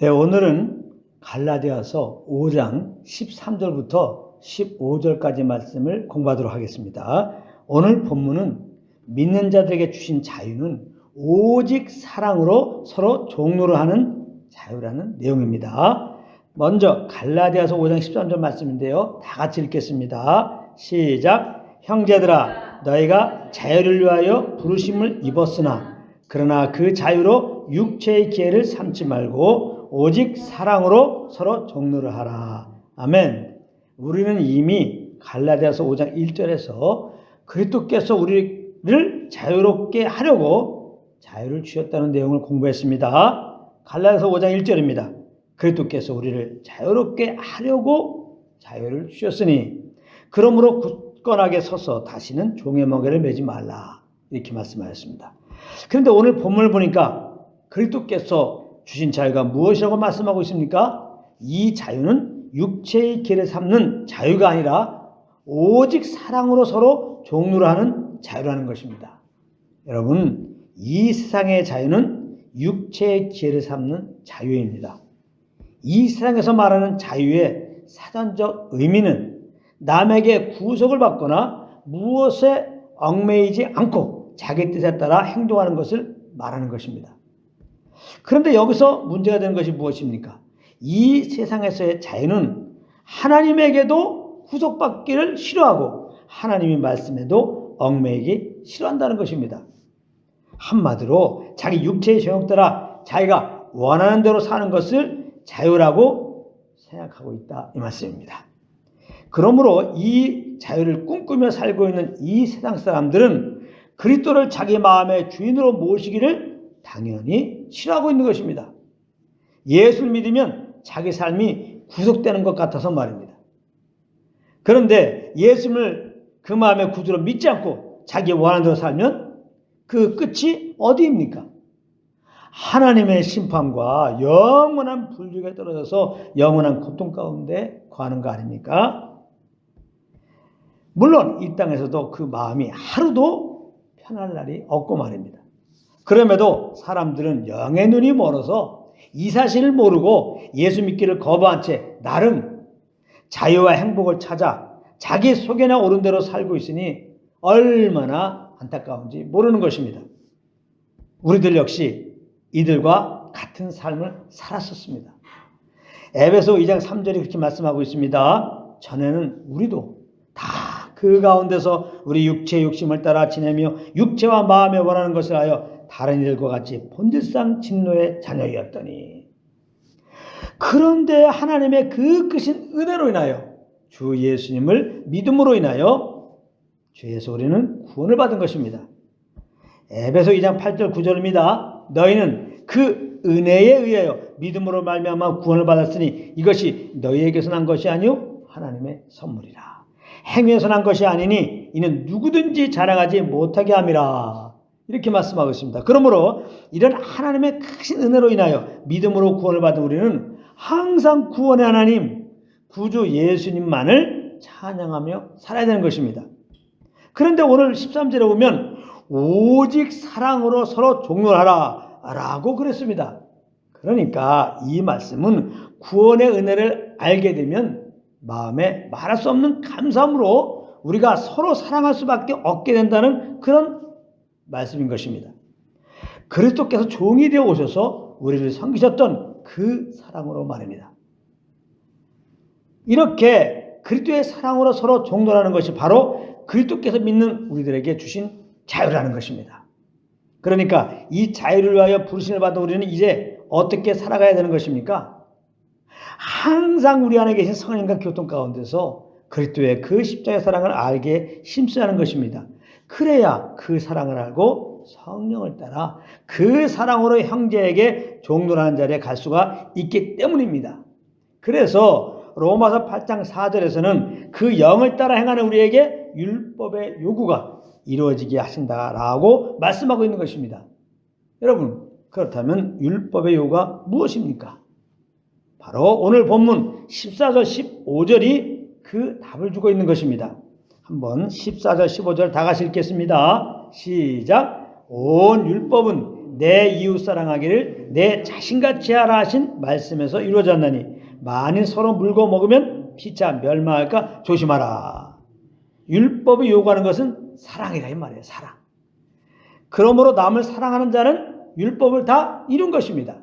네, 오늘은 갈라디아서 5장 13절부터 15절까지 말씀을 공부하도록 하겠습니다. 오늘 본문은 믿는 자들에게 주신 자유는 오직 사랑으로 서로 종로를 하는 자유라는 내용입니다. 먼저 갈라디아서 5장 13절 말씀인데요. 다 같이 읽겠습니다. 시작. 형제들아, 너희가 자유를 위하여 부르심을 입었으나 그러나 그 자유로 육체의 기회를 삼지 말고 오직 사랑으로 서로 종로를 하라. 아멘. 우리는 이미 갈라디아서 5장 1절에서 그리스도께서 우리를 자유롭게 하려고 자유를 주셨다는 내용을 공부했습니다. 갈라디아서 5장 1절입니다. 그리스도께서 우리를 자유롭게 하려고 자유를 주셨으니 그러므로 굳건하게 서서 다시는 종의 멍에를 매지 말라. 이렇게 말씀하셨습니다. 그런데 오늘 본문을 보니까 그리스도께서 주신 자유가 무엇이라고 말씀하고 있습니까? 이 자유는 육체의 길을 삼는 자유가 아니라 오직 사랑으로 서로 종로를 하는 자유라는 것입니다. 여러분, 이 세상의 자유는 육체의 기회를 삼는 자유입니다. 이 세상에서 말하는 자유의 사전적 의미는 남에게 구속을 받거나 무엇에 얽매이지 않고 자기 뜻에 따라 행동하는 것을 말하는 것입니다. 그런데 여기서 문제가 되는 것이 무엇입니까? 이 세상에서의 자유는 하나님에게도 구속받기를 싫어하고 하나님의 말씀에도 얽매이기 싫어한다는 것입니다. 한마디로 자기 육체의 정욕 따라 자기가 원하는 대로 사는 것을 자유라고 생각하고 있다, 이 말씀입니다. 그러므로 이 자유를 꿈꾸며 살고 있는 이 세상 사람들은 그리스도를 자기 마음의 주인으로 모시기를 당연히 싫어하고 있는 것입니다. 예수를 믿으면 자기 삶이 구속되는 것 같아서 말입니다. 그런데 예수를 그 마음의 구주로 믿지 않고 자기 원하는 대로 살면 그 끝이 어디입니까? 하나님의 심판과 영원한 불육에 떨어져서 영원한 고통 가운데 거하는 거 아닙니까? 물론 이 땅에서도 그 마음이 하루도 편할 날이 없고 말입니다. 그럼에도 사람들은 영의 눈이 멀어서 이 사실을 모르고 예수 믿기를 거부한 채 나름 자유와 행복을 찾아 자기 속에나 옳은 대로 살고 있으니 얼마나 안타까운지 모르는 것입니다. 우리들 역시 이들과 같은 삶을 살았었습니다. 에베소 2장 3절이 그렇게 말씀하고 있습니다. 전에는 우리도 다 그 가운데서 우리 육체의 욕심을 따라 지내며 육체와 마음에 원하는 것을 하여 다른 이들과 같이 본질상 진노의 자녀였더니 그런데 하나님의 그 크신 은혜로 인하여 주 예수님을 믿음으로 인하여 죄에서 우리는 구원을 받은 것입니다. 에베소 2장 8절 9절입니다. 너희는 그 은혜에 의하여 믿음으로 말미암아 구원을 받았으니 이것이 너희에게서 난 것이 아니요 하나님의 선물이라. 행위에서 난 것이 아니니 이는 누구든지 자랑하지 못하게 함이라. 이렇게 말씀하고 있습니다. 그러므로 이런 하나님의 크신 은혜로 인하여 믿음으로 구원을 받은 우리는 항상 구원의 하나님, 구주 예수님만을 찬양하며 살아야 되는 것입니다. 그런데 오늘 13절에 보면 오직 사랑으로 서로 종로하라 라고 그랬습니다. 그러니까 이 말씀은 구원의 은혜를 알게 되면 마음에 말할 수 없는 감사함으로 우리가 서로 사랑할 수밖에 없게 된다는 그런 말씀인 것입니다. 그리스도께서 종이 되어 오셔서 우리를 섬기셨던 그 사랑으로 말입니다. 이렇게 그리스도의 사랑으로 서로 종노라는 것이 바로 그리스도께서 믿는 우리들에게 주신 자유라는 것입니다. 그러니까 이 자유를 위하여 부르심을 받은 우리는 이제 어떻게 살아가야 되는 것입니까? 항상 우리 안에 계신 성령과 교통 가운데서 그리스도의 그 십자가의 사랑을 알게 힘써야 하는 것입니다. 그래야 그 사랑을 알고 성령을 따라 그 사랑으로 형제에게 종노라는 자리에 갈 수가 있기 때문입니다. 그래서 로마서 8장 4절에서는 그 영을 따라 행하는 우리에게 율법의 요구가 이루어지게 하신다라고 말씀하고 있는 것입니다. 여러분, 그렇다면 율법의 요구가 무엇입니까? 바로 오늘 본문 14절 15절이 그 답을 주고 있는 것입니다. 한번 14절 15절 다 같이 읽겠습니다. 시작. 온 율법은 내 이웃 사랑하기를 내 자신같이 하라 하신 말씀에서 이루어졌나니 만일 서로 물고 먹으면 피차 멸망할까 조심하라. 율법이 요구하는 것은 사랑이라 이 말이에요. 사랑. 그러므로 남을 사랑하는 자는 율법을 다 이룬 것입니다.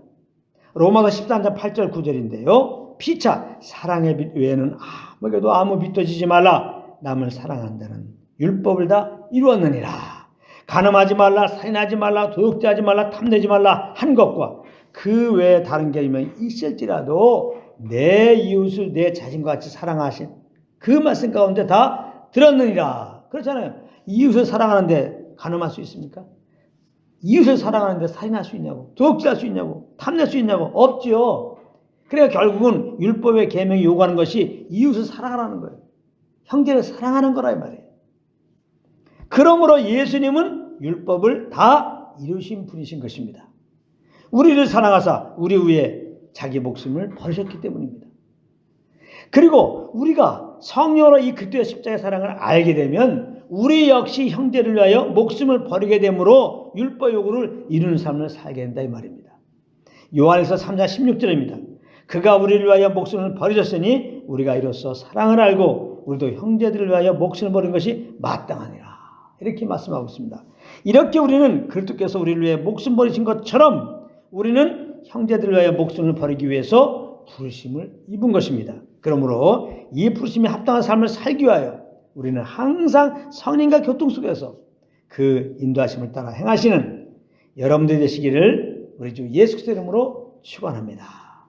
로마서 13장 8절 9절인데요. 피차 사랑의 빛 외에는 아무에게도 아무 빛도 지지 말라. 남을 사랑하는 자는 율법을 다 이루었느니라. 간음하지 말라, 살인하지 말라, 도둑질하지 말라, 탐내지 말라 한 것과 그 외에 다른 계명이 있을지라도 내 이웃을 내 자신과 같이 사랑하신 그 말씀 가운데 다 들었느니라. 그렇잖아요. 이웃을 사랑하는데 간음할 수 있습니까? 이웃을 사랑하는데 살인할 수 있냐고, 도둑질할 수 있냐고, 탐낼 수 있냐고, 없지요. 그러니까 결국은 율법의 계명이 요구하는 것이 이웃을 사랑하라는 거예요. 형제를 사랑하는 거라 이 말이에요. 그러므로 예수님은 율법을 다 이루신 분이신 것입니다. 우리를 사랑하사 우리 위에 자기 목숨을 버리셨기 때문입니다. 그리고 우리가 성령으로 이 그리스도의 십자가의 사랑을 알게 되면 우리 역시 형제를 위하여 목숨을 버리게 되므로 율법 요구를 이루는 삶을 살게 된다 이 말입니다. 요한에서 3장 16절입니다. 그가 우리를 위하여 목숨을 버리셨으니 우리가 이로써 사랑을 알고 우리도 형제들을 위하여 목숨을 버린 것이 마땅하니라. 이렇게 말씀하고 있습니다. 이렇게 우리는 그리스도께서 우리를 위해 목숨 버리신 것처럼 우리는 형제들을 위하여 목숨을 버리기 위해서 부르심을 입은 것입니다. 그러므로 이 부르심에 합당한 삶을 살기 위하여 우리는 항상 성령과 교통 속에서 그 인도하심을 따라 행하시는 여러분들이 되시기를 우리 주 예수 그리스도 이름으로 축원합니다.